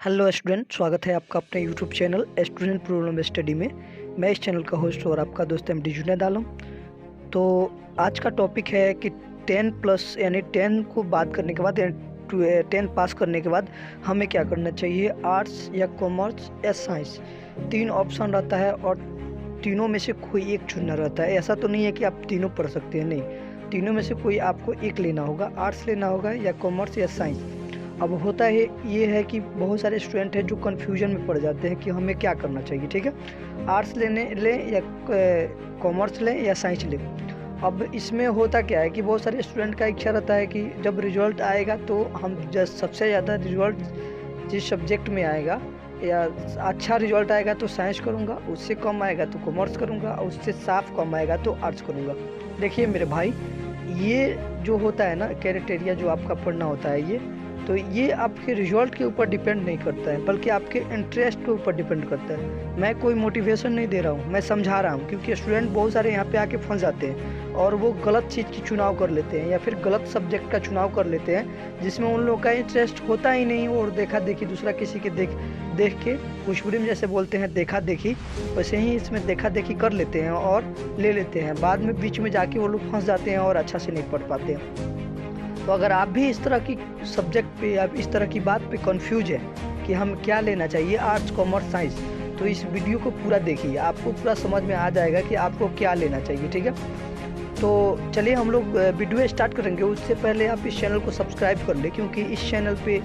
Hello student, स्वागत है आपका अपने YouTube channel student problem study में। मैं इस चैनल का होस्ट और आपका दोस्त एमडी जुनैद आलम। तो आज का टॉपिक है कि 10 प्लस यानी 10 को बात करने के बाद 10 पास करने के बाद हमें क्या करना चाहिए, आर्ट्स या कॉमर्स या साइंस। 3 ऑप्शन रहता है और तीनों में से कोई एक चुनना रहता है। ऐसा तो नहीं है कि आप तीनों पढ़ सकते हैं, नहीं, तीनों में से कोई आपको एक लेना होगा। आर्ट्स लेना होगा या कॉमर्स या साइंस। अब होता है ये है कि बहुत सारे स्टूडेंट हैं जो कन्फ्यूजन में पड़ जाते हैं कि हमें क्या करना चाहिए। ठीक है, आर्ट्स लें या कॉमर्स लें या साइंस लें। अब इसमें होता क्या है कि बहुत सारे स्टूडेंट का इच्छा रहता है कि जब रिजल्ट आएगा तो हम सबसे ज़्यादा रिजल्ट जिस सब्जेक्ट में आएगा या अच्छा रिजल्ट आएगा तो साइंस करूँगा, उससे कम आएगा तो कॉमर्स करूँगा, और उससे साफ कम आएगा तो आर्ट्स करूँगा। देखिए मेरे भाई, ये जो होता है ना क्राइटेरिया जो आपका पढ़ना होता है, ये आपके रिजल्ट के ऊपर डिपेंड नहीं करता है, बल्कि आपके इंटरेस्ट के ऊपर डिपेंड करता है। मैं कोई मोटिवेशन नहीं दे रहा हूँ, मैं समझा रहा हूँ, क्योंकि स्टूडेंट बहुत सारे यहाँ पे आके फंस जाते हैं और वो गलत चीज़ की चुनाव कर लेते हैं या फिर गलत सब्जेक्ट का चुनाव कर लेते हैं जिसमें उन लोगों का इंटरेस्ट होता ही नहीं। और देखा देखी दूसरा किसी के देख के भोजपुरी में जैसे बोलते हैं देखा देखी, वैसे ही इसमें देखा देखी कर लेते हैं और ले लेते हैं। बाद में बीच में जाके वो लोग फंस जाते हैं और अच्छा से नहीं पढ़ पाते हैं। तो अगर आप भी इस तरह की सब्जेक्ट पे या इस तरह की बात पे कंफ्यूज है कि हम क्या लेना चाहिए, आर्ट्स कॉमर्स साइंस, तो इस वीडियो को पूरा देखिए, आपको पूरा समझ में आ जाएगा कि आपको क्या लेना चाहिए। ठीक है, तो चलिए हम लोग वीडियो स्टार्ट करेंगे। उससे पहले आप इस चैनल को सब्सक्राइब कर लें, क्योंकि इस चैनल पे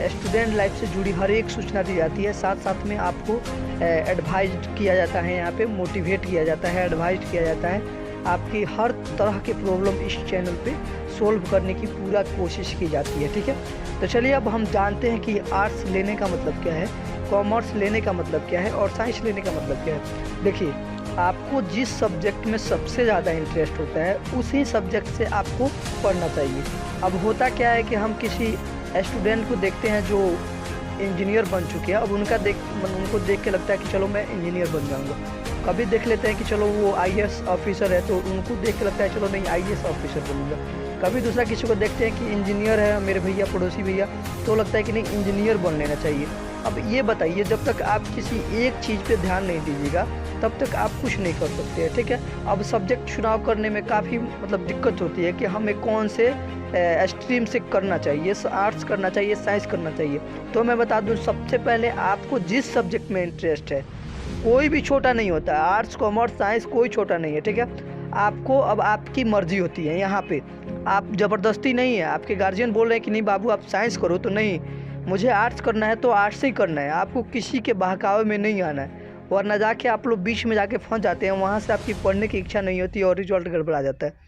स्टूडेंट लाइफ से जुड़ी हर एक सूचना दी जाती है। साथ साथ में आपको एडवाइज किया जाता है, यहाँ पे मोटिवेट किया जाता है, एडवाइज किया जाता है। आपकी हर तरह के प्रॉब्लम इस चैनल पे सोल्व करने की पूरा कोशिश की जाती है। ठीक है, तो चलिए अब हम जानते हैं कि आर्ट्स लेने का मतलब क्या है, कॉमर्स लेने का मतलब क्या है और साइंस लेने का मतलब क्या है। देखिए, आपको जिस सब्जेक्ट में सबसे ज़्यादा इंटरेस्ट होता है उसी सब्जेक्ट से आपको पढ़ना चाहिए। अब होता क्या है कि हम किसी स्टूडेंट को देखते हैं जो इंजीनियर बन चुके हैं, अब उनको देख के लगता है कि चलो मैं इंजीनियर बन जाऊँगा। कभी देख लेते हैं कि चलो वो आईएएस ऑफिसर है तो उनको देख के लगता है चलो नहीं आईएएस ऑफिसर बनूंगा। कभी दूसरा किसी को देखते हैं कि इंजीनियर है मेरे भैया, पड़ोसी भैया, तो लगता है कि नहीं इंजीनियर बन लेना चाहिए। अब ये बताइए, जब तक आप किसी एक चीज़ पे ध्यान नहीं दीजिएगा तब तक आप कुछ नहीं कर सकते हैं। ठीक है, अब सब्जेक्ट चुनाव करने में काफ़ी दिक्कत होती है कि हमें कौन से स्ट्रीम से करना चाहिए, आर्ट्स करना चाहिए, साइंस करना चाहिए। तो मैं बता दूँ, सबसे पहले आपको जिस सब्जेक्ट में इंटरेस्ट है, कोई भी छोटा नहीं होता है, आर्ट्स कॉमर्स साइंस कोई छोटा नहीं है। ठीक है, आपको अब आपकी मर्जी होती है, यहाँ पे आप ज़बरदस्ती नहीं है। आपके गार्जियन बोल रहे हैं कि नहीं बाबू आप साइंस करो, तो नहीं, मुझे आर्ट्स करना है तो आर्ट्स ही करना है, आपको किसी के बहकावे में नहीं आना है। वरना जाके आप लोग बीच में जाके फंस जाते हैं, वहाँ से आपकी पढ़ने की इच्छा नहीं होती और रिजल्ट गड़बड़ा जाता है।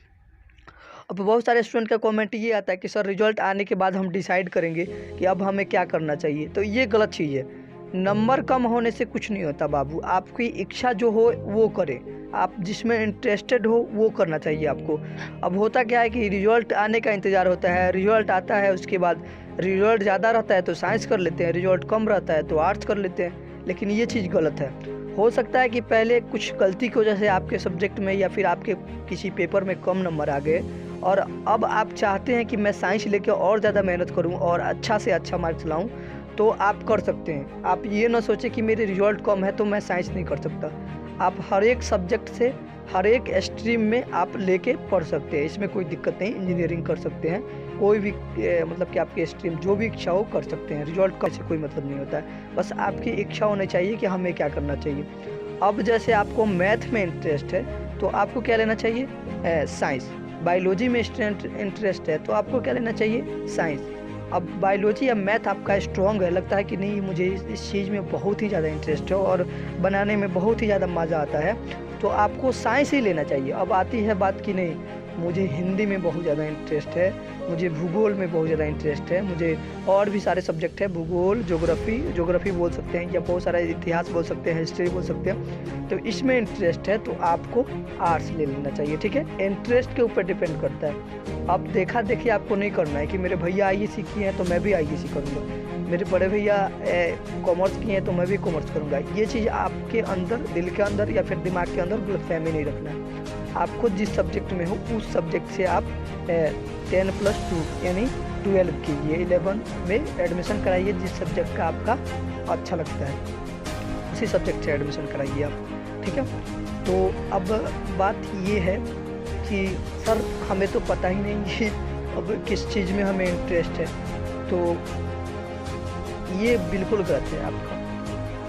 अब बहुत सारे स्टूडेंट का कमेंट ये आता है कि सर रिजल्ट आने के बाद हम डिसाइड करेंगे कि अब हमें क्या करना चाहिए। तो ये गलत चीज़ है। नंबर कम होने से कुछ नहीं होता बाबू, आपकी इच्छा जो हो वो करें, आप जिसमें इंटरेस्टेड हो वो करना चाहिए आपको। अब होता क्या है कि रिजल्ट आने का इंतज़ार होता है, रिजल्ट आता है, उसके बाद रिजल्ट ज़्यादा रहता है तो साइंस कर लेते हैं, रिजल्ट कम रहता है तो आर्ट्स कर लेते हैं। लेकिन ये चीज़ गलत है। हो सकता है कि पहले कुछ गलती की वजह से आपके सब्जेक्ट में या फिर आपके किसी पेपर में कम नंबर आ गए और अब आप चाहते हैं कि मैं साइंस लेके और ज़्यादा मेहनत करूं और अच्छा से अच्छा मार्क्स लाऊं, तो आप कर सकते हैं। आप ये ना सोचें कि मेरे रिजल्ट कम है तो मैं साइंस नहीं कर सकता। आप हर एक सब्जेक्ट से हर एक स्ट्रीम में आप लेके पढ़ सकते हैं, इसमें कोई दिक्कत नहीं। इंजीनियरिंग कर सकते हैं, कोई भी मतलब कि आपकी स्ट्रीम जो भी इच्छा हो कर सकते हैं। रिजल्ट का से कोई मतलब नहीं होता है, बस आपकी इच्छा होनी चाहिए कि हमें क्या करना चाहिए। अब जैसे आपको मैथ में इंटरेस्ट है तो आपको क्या लेना चाहिए, साइंस। बायोलॉजी में इंटरेस्ट है तो आपको क्या लेना चाहिए, साइंस। अब बायोलॉजी या मैथ आपका स्ट्रॉन्ग है, लगता है कि नहीं मुझे इस चीज़ में बहुत ही ज़्यादा इंटरेस्ट है और बनाने में बहुत ही ज़्यादा मज़ा आता है, तो आपको साइंस ही लेना चाहिए। अब आती है बात कि नहीं मुझे हिंदी में बहुत ज़्यादा इंटरेस्ट है, मुझे भूगोल में बहुत ज़्यादा इंटरेस्ट है, मुझे और भी सारे सब्जेक्ट है, भूगोल, ज्योग्राफी बोल सकते हैं या बहुत सारा इतिहास बोल सकते हैं, हिस्ट्री बोल सकते हैं, तो इसमें इंटरेस्ट है तो आपको आर्ट्स ले लेना चाहिए। ठीक है, इंटरेस्ट के ऊपर डिपेंड करता है। अब देखा देखिए आपको नहीं करना है कि मेरे भैया आईएएस किए हैं तो मैं भी आईएएस करूँगा, मेरे बड़े भैया कॉमर्स किए हैं तो मैं भी कॉमर्स करूँगा। ये चीज़ आपके अंदर, दिल के अंदर या फिर दिमाग के अंदर गलतफहमी नहीं रखना है। आपको जिस सब्जेक्ट में हो उस सब्जेक्ट से आप 10+2 यानी 12 कीजिए, 11 में एडमिशन कराइए। जिस सब्जेक्ट का आपका अच्छा लगता है उसी सब्जेक्ट से एडमिशन कराइए आप, ठीक है। तो अब बात ये है कि सर हमें तो पता ही नहीं कि अब किस चीज़ में हमें इंटरेस्ट है, तो ये बिल्कुल गलत है आपका।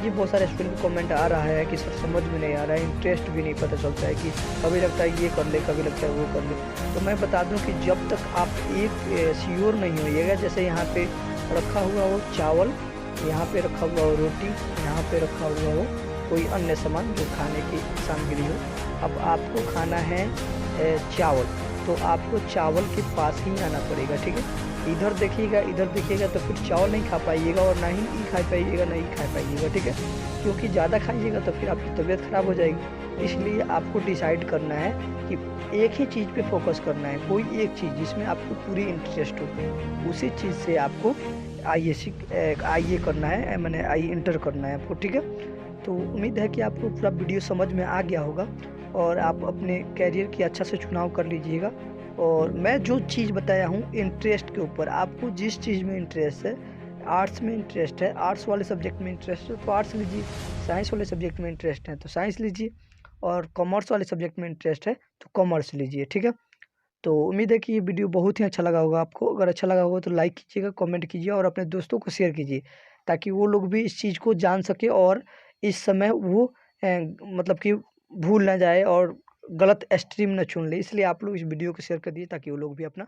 ये बहुत सारे स्टूडेंट को कमेंट आ रहा है कि सर समझ में नहीं आ रहा है, इंटरेस्ट भी नहीं पता चलता है, कि कभी लगता है ये कर ले, कभी लगता है वो कर ले। तो मैं बता दूं कि जब तक आप एक श्योर नहीं होइएगा, जैसे यहाँ पे रखा हुआ हो चावल, यहाँ पे रखा हुआ हो रोटी, यहाँ पे रखा हुआ हो कोई अन्य सामान जो खाने की सामग्री हो, अब आपको खाना है चावल, तो आपको चावल के पास ही आना पड़ेगा, ठीक है। इधर देखिएगा तो फिर चावल नहीं खा पाइएगा, और ना ही खा पाइएगा, नहीं खा पाइएगा, ठीक है। क्योंकि ज़्यादा खाइएगा तो फिर आपकी तबीयत खराब हो जाएगी। इसलिए आपको डिसाइड करना है कि एक ही चीज़ पे फोकस करना है, कोई एक चीज़ जिसमें आपको पूरी इंटरेस्ट हो, उसी चीज़ से आपको आईए करना है, मैंने आई इंटर करना है आपको, ठीक है। तो उम्मीद है कि आपको पूरा वीडियो समझ में आ गया होगा और आप अपने कैरियर की अच्छा से चुनाव कर लीजिएगा। और मैं जो चीज़ बताया हूँ इंटरेस्ट के ऊपर, आपको जिस चीज़ में इंटरेस्ट है, आर्ट्स में इंटरेस्ट है, आर्ट्स वाले सब्जेक्ट में इंटरेस्ट है तो आर्ट्स लीजिए, साइंस वाले सब्जेक्ट में इंटरेस्ट है तो साइंस लीजिए, और कॉमर्स वाले सब्जेक्ट में इंटरेस्ट है तो कॉमर्स लीजिए, ठीक है। तो उम्मीद है कि ये वीडियो बहुत ही अच्छा लगा होगा आपको। अगर अच्छा लगा होगा तो लाइक कीजिएगा, कमेंट कीजिए और अपने दोस्तों को शेयर कीजिए, ताकि वो लोग भी इस चीज़ को जान सके और इस समय वो मतलब कि भूल ना जाए और गलत स्ट्रीम ना चुन ले। इसलिए आप लोग इस वीडियो को शेयर कर दिए ताकि वो लोग भी अपना